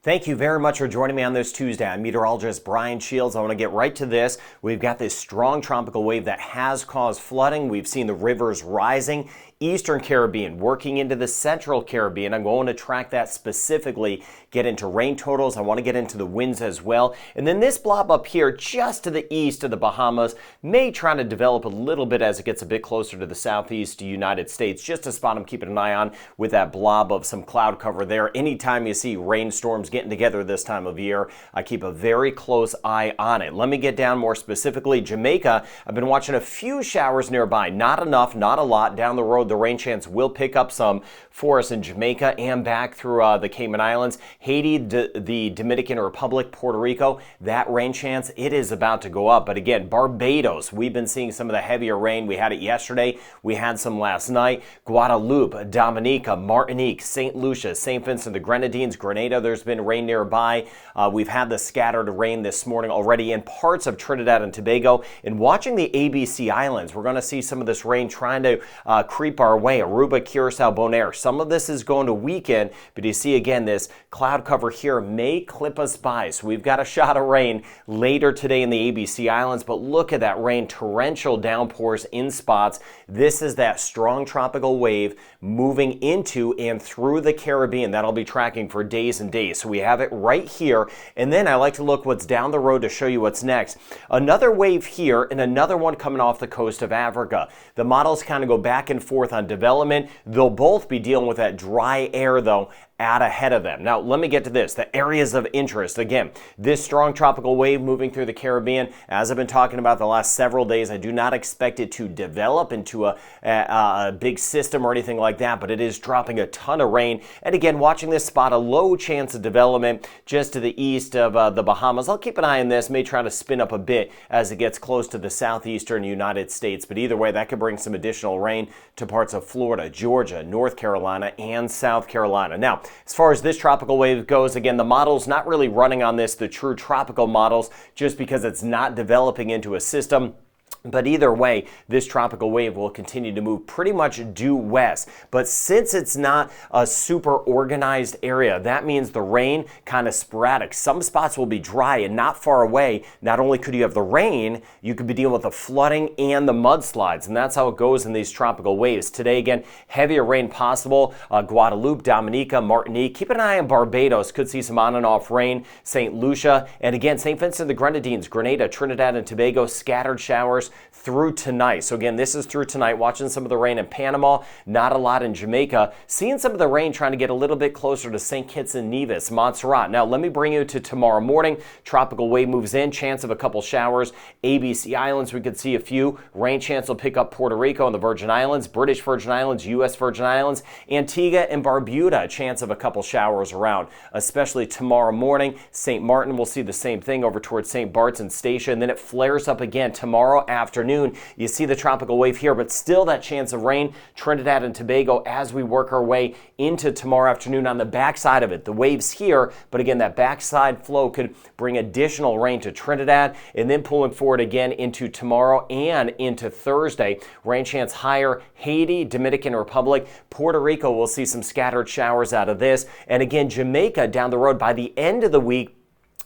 Thank you very much for joining me on this Tuesday. I'm meteorologist Brian Shields. I want to get right to this. We've got this strong tropical wave that has caused flooding. We've seen the rivers rising. Eastern Caribbean working into the Central Caribbean. I'm going to track that specifically, get into rain totals. I want to get into the winds as well. And then this blob up here just to the east of the Bahamas may try to develop a little bit as it gets a bit closer to the southeast United States. Just a spot I'm keeping an eye on with that blob of some cloud cover there. Anytime you see rainstorms getting together this time of year, I keep a very close eye on it. Let me get down more specifically. Jamaica, I've been watching a few showers nearby. Not enough, not a lot. Down the road, the rain chance will pick up some for us in Jamaica and back through the Cayman Islands. Haiti, the Dominican Republic, Puerto Rico, that rain chance, it is about to go up. But again, Barbados, we've been seeing some of the heavier rain. We had it yesterday. We had some last night. Guadeloupe, Dominica, Martinique, St. Lucia, St. Vincent, the Grenadines, Grenada, there's been rain nearby. We've had the scattered rain this morning already in parts of Trinidad and Tobago. And watching the ABC Islands, we're going to see some of this rain trying to creep our way. Aruba, Curacao, Bonaire. Some of this is going to weaken, but you see again, this cloud cover here may clip us by. So we've got a shot of rain later today in the ABC Islands, but look at that rain, torrential downpours in spots. This is that strong tropical wave moving into and through the Caribbean. That'll be tracking for days and days. So we have it right here. And then I like to look what's down the road to show you what's next. Another wave here and another one coming off the coast of Africa. The models kind of go back and forth on development. They'll both be dealing with that dry air though out ahead of them. Now, let me get to this, the areas of interest. Again, this strong tropical wave moving through the Caribbean, as I've been talking about the last several days, I do not expect it to develop into a big system or anything like that, but it is dropping a ton of rain. And again, watching this spot, a low chance of development just to the east of the Bahamas. I'll keep an eye on this, may try to spin up a bit as it gets close to the southeastern United States, but either way, that could bring some additional rain to parts of Florida, Georgia, North Carolina, and South Carolina. Now, as far as this tropical wave goes, again, the model's not really running on this, the true tropical models, just because it's not developing into a system. But either way, this tropical wave will continue to move pretty much due west. But since it's not a super organized area, that means the rain kind of sporadic. Some spots will be dry and not far away. Not only could you have the rain, you could be dealing with the flooding and the mudslides. And that's how it goes in these tropical waves. Today, again, heavier rain possible. Guadeloupe, Dominica, Martinique. Keep an eye on Barbados. Could see some on and off rain. St. Lucia. And again, St. Vincent the Grenadines, Grenada, Trinidad and Tobago, scattered showers through tonight. So again, this is through tonight, watching some of the rain in Panama, not a lot in Jamaica, seeing some of the rain trying to get a little bit closer to St. Kitts and Nevis, Montserrat. Now let me bring you to tomorrow morning. Tropical wave moves in, chance of a couple showers. ABC Islands, we could see a few. Rain chance will pick up Puerto Rico and the Virgin Islands, British Virgin Islands, U.S. Virgin Islands, Antigua and Barbuda, a chance of a couple showers around, especially tomorrow morning. St. Martin, we'll see the same thing over towards St. Bart's and Statia, and then it flares up again tomorrow afternoon. You see the tropical wave here, but still that chance of rain, Trinidad and Tobago, as we work our way into tomorrow afternoon on the backside of it. The waves here, but again, that backside flow could bring additional rain to Trinidad, and then pulling forward again into tomorrow and into Thursday. Rain chance higher, Haiti, Dominican Republic, Puerto Rico, we'll see some scattered showers out of this. And again, Jamaica down the road by the end of the week.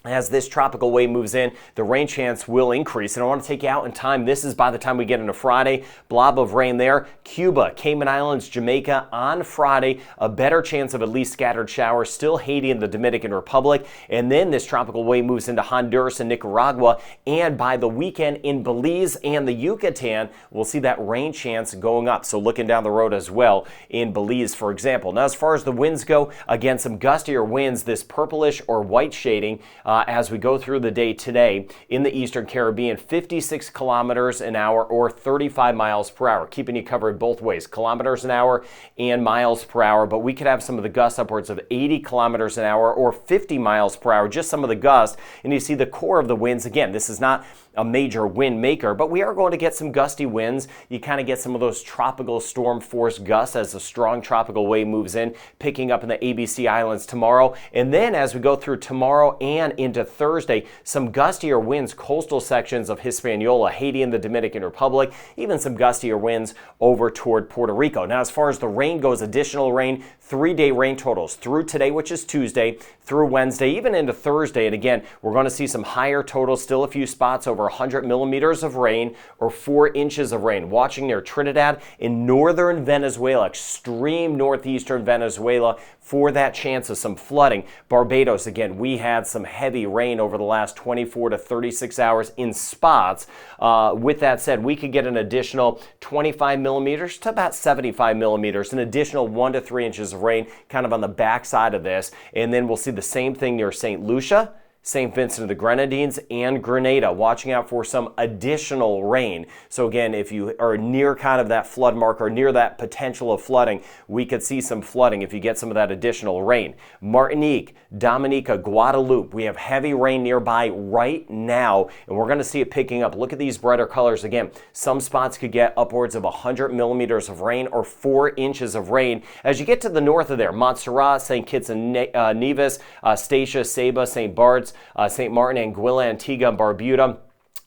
As this tropical wave moves in, the rain chance will increase. And I want to take you out in time. This is by the time we get into Friday. Blob of rain there. Cuba, Cayman Islands, Jamaica on Friday. A better chance of at least scattered showers. Still Haiti and the Dominican Republic. And then this tropical wave moves into Honduras and Nicaragua. And by the weekend in Belize and the Yucatan, we'll see that rain chance going up. So looking down the road as well in Belize, for example. Now, as far as the winds go, again, some gustier winds, this purplish or white shading, as we go through the day today in the Eastern Caribbean, 56 kilometers an hour or 35 miles per hour, keeping you covered both ways, kilometers an hour and miles per hour. But we could have some of the gusts upwards of 80 kilometers an hour or 50 miles per hour, just some of the gusts. And you see the core of the winds. Again, this is not a major wind maker, but we are going to get some gusty winds. You kind of get some of those tropical storm force gusts as a strong tropical wave moves in, picking up in the ABC Islands tomorrow. And then as we go through tomorrow and into Thursday, some gustier winds, coastal sections of Hispaniola, Haiti, and the Dominican Republic, even some gustier winds over toward Puerto Rico. Now, as far as the rain goes, additional rain, 3-day rain totals through today, which is Tuesday, through Wednesday, even into Thursday. And again, we're going to see some higher totals, still a few spots over 100 millimeters of rain or 4 inches of rain. Watching near Trinidad in northern Venezuela, extreme northeastern Venezuela, for that chance of some flooding. Barbados, again, we had some heavy rain over the last 24 to 36 hours in spots. With that said, we could get an additional 25 millimeters to about 75 millimeters, an additional 1 to 3 inches of rain kind of on the backside of this. And then we'll see the same thing near St. Lucia, St. Vincent of the Grenadines, and Grenada, watching out for some additional rain. So again, if you are near kind of that flood mark or near that potential of flooding, we could see some flooding if you get some of that additional rain. Martinique, Dominica, Guadeloupe, we have heavy rain nearby right now, and we're going to see it picking up. Look at these brighter colors. Again, some spots could get upwards of 100 millimeters of rain or 4 inches of rain. As you get to the north of there, Montserrat, St. Kitts and Nevis, Statia, Saba, St. Bart's, St. Martin, Anguilla, Antigua, and Barbuda,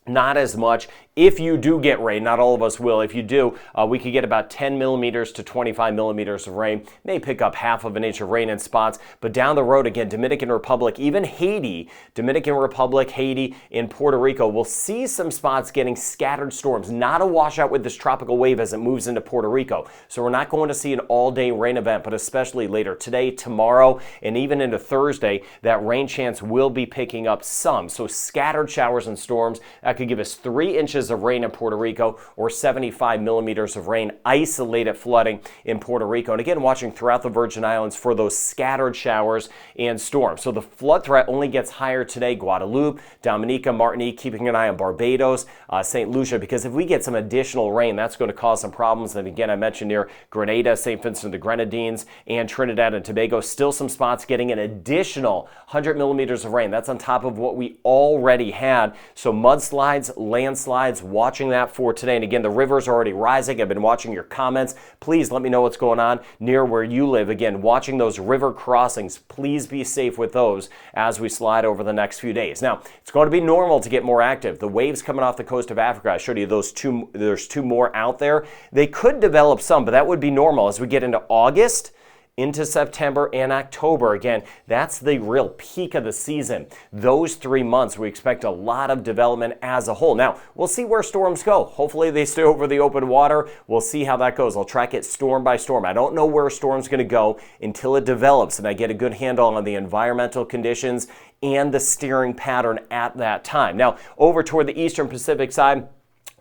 not as much. If you do get rain, not all of us will, if you do, we could get about 10 millimeters to 25 millimeters of rain. May pick up half of an inch of rain in spots, but down the road, again, Dominican Republic, even Haiti, Dominican Republic, Haiti, and Puerto Rico, we'll see some spots getting scattered storms, not a washout with this tropical wave as it moves into Puerto Rico. So we're not going to see an all-day rain event, but especially later today, tomorrow, and even into Thursday, that rain chance will be picking up some. So scattered showers and storms, that could give us 3 inches of rain in Puerto Rico or 75 millimeters of rain, isolated flooding in Puerto Rico. And again, watching throughout the Virgin Islands for those scattered showers and storms. So the flood threat only gets higher today. Guadeloupe, Dominica, Martinique, keeping an eye on Barbados, St. Lucia, because if we get some additional rain, that's going to cause some problems. And again, I mentioned near Grenada, St. Vincent of the Grenadines, and Trinidad and Tobago, still some spots getting an additional 100 millimeters of rain. That's on top of what we already had. So mudslides, landslides, watching that for today. And again, the rivers are already rising. I've been watching your comments. Please let me know what's going on near where you live. Again, watching those river crossings. Please be safe with those as we slide over the next few days. Now, it's going to be normal to get more active. The waves coming off the coast of Africa, I showed you those two. There's 2 more out there. They could develop some, but that would be normal as we get into August, into September and October. Again, that's the real peak of the season. Those 3 months, we expect a lot of development as a whole. Now, we'll see where storms go. Hopefully they stay over the open water. We'll see how that goes. I'll track it storm by storm. I don't know where a storm's going to go until it develops and I get a good handle on the environmental conditions and the steering pattern at that time. Now, over toward the eastern Pacific side,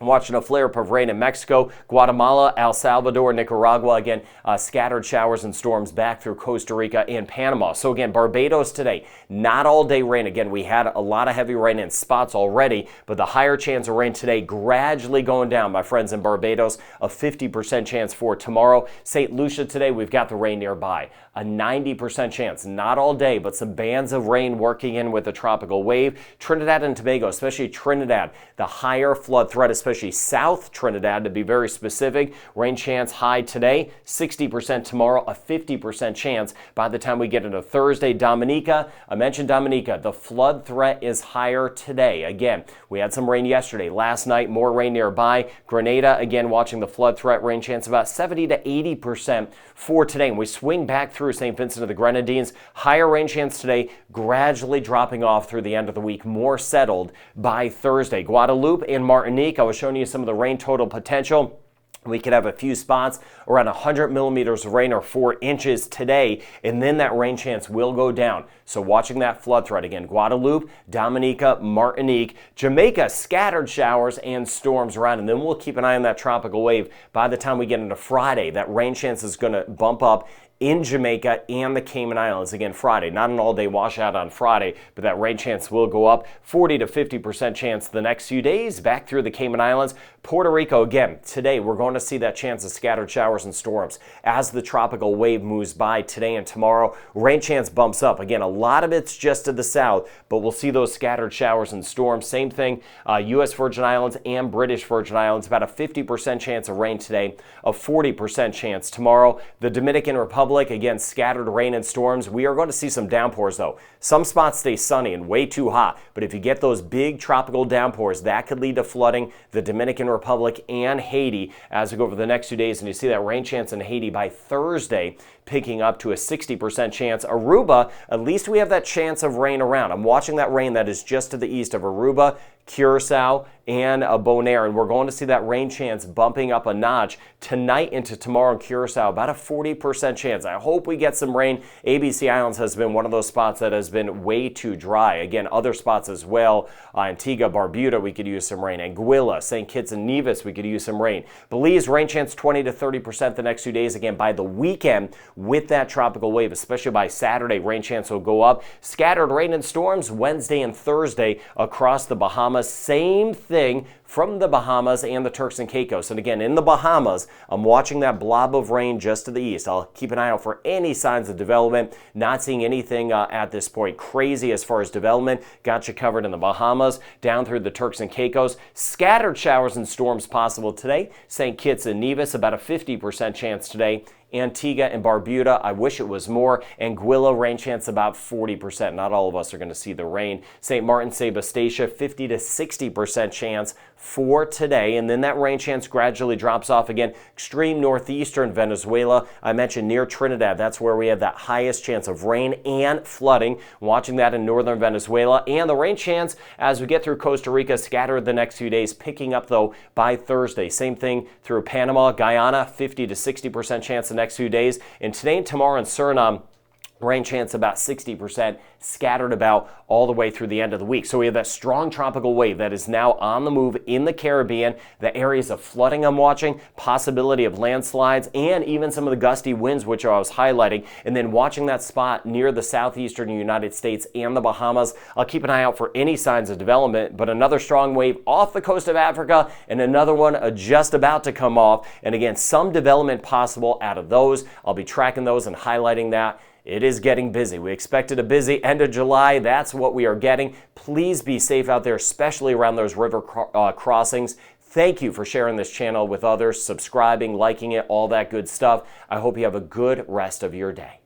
I'm watching a flare-up of rain in Mexico, Guatemala, El Salvador, Nicaragua. Again, scattered showers and storms back through Costa Rica and Panama. So again, Barbados today, not all-day rain. Again, we had a lot of heavy rain in spots already, but the higher chance of rain today gradually going down, my friends, in Barbados. A 50% chance for tomorrow. St. Lucia today, we've got the rain nearby. A 90% chance, not all day, but some bands of rain working in with a tropical wave. Trinidad and Tobago, especially Trinidad, the higher flood threat, especially South Trinidad to be very specific. Rain chance high today, 60% tomorrow, a 50% chance by the time we get into Thursday. Dominica, I mentioned Dominica, the flood threat is higher today. Again, we had some rain yesterday, last night, more rain nearby. Grenada, again, watching the flood threat, rain chance about 70 to 80% for today. And we swing back through St. Vincent of the Grenadines, higher rain chance today, gradually dropping off through the end of the week, more settled by Thursday. Guadeloupe and Martinique, I was showing you some of the rain total potential. We could have a few spots around 100 millimeters of rain or 4 inches today, and then that rain chance will go down. So watching that flood threat again, Guadeloupe, Dominica, Martinique, Jamaica, scattered showers and storms around, and then we'll keep an eye on that tropical wave. By the time we get into Friday, that rain chance is going to bump up in Jamaica and the Cayman Islands. Again, Friday, not an all-day washout on Friday, but that rain chance will go up. 40 to 50% chance the next few days back through the Cayman Islands. Puerto Rico, again, today we're going to see that chance of scattered showers and storms as the tropical wave moves by today and tomorrow. Rain chance bumps up. Again, a lot of it's just to the south, but we'll see those scattered showers and storms. Same thing, U.S. Virgin Islands and British Virgin Islands, about a 50% chance of rain today, a 40% chance tomorrow. The Dominican Republic, Republic, again, scattered rain and storms. We are going to see some downpours, though. Some spots stay sunny and way too hot, but if you get those big tropical downpours, that could lead to flooding the Dominican Republic and Haiti as we go over the next 2 days. And you see that rain chance in Haiti by Thursday, picking up to a 60% chance. Aruba, at least we have that chance of rain around. I'm watching that rain that is just to the east of Aruba, Curacao, and Bonaire, and we're going to see that rain chance bumping up a notch tonight into tomorrow in Curacao, about a 40% chance. I hope we get some rain. ABC Islands has been one of those spots that has been way too dry. Again, other spots as well. Antigua, Barbuda, we could use some rain. Anguilla, St. Kitts and Nevis, we could use some rain. Belize, rain chance 20 to 30% the next 2 days. Again, by the weekend, with that tropical wave, especially by Saturday, rain chance will go up. Scattered rain and storms Wednesday and Thursday across the Bahamas. Same thing from the Bahamas and the Turks and Caicos. And again, in the Bahamas, I'm watching that blob of rain just to the east. I'll keep an eye out for any signs of development. Not seeing anything at this point crazy as far as development. Got you covered in the Bahamas, down through the Turks and Caicos. Scattered showers and storms possible today. St. Kitts and Nevis, about a 50% chance today. Antigua and Barbuda, I wish it was more. Anguilla, rain chance about 40%. Not all of us are going to see the rain. St. Martin, Sebastian, 50 to 60% chance for today. And then that rain chance gradually drops off again. Extreme northeastern Venezuela. I mentioned near Trinidad. That's where we have that highest chance of rain and flooding. Watching that in northern Venezuela. And the rain chance as we get through Costa Rica, scattered the next few days, picking up though by Thursday. Same thing through Panama, Guyana, 50 to 60% chance the next few days. And today and tomorrow in Suriname, rain chance about 60%, scattered about all the way through the end of the week. So we have that strong tropical wave that is now on the move in the Caribbean. The areas of flooding I'm watching, possibility of landslides, and even some of the gusty winds, which I was highlighting. And then watching that spot near the southeastern United States and the Bahamas. I'll keep an eye out for any signs of development, but another strong wave off the coast of Africa and another one just about to come off. And again, some development possible out of those. I'll be tracking those and highlighting that. It is getting busy. We expected a busy end of July. That's what we are getting. Please be safe out there, especially around those river crossings. Thank you for sharing this channel with others, subscribing, liking it, all that good stuff. I hope you have a good rest of your day.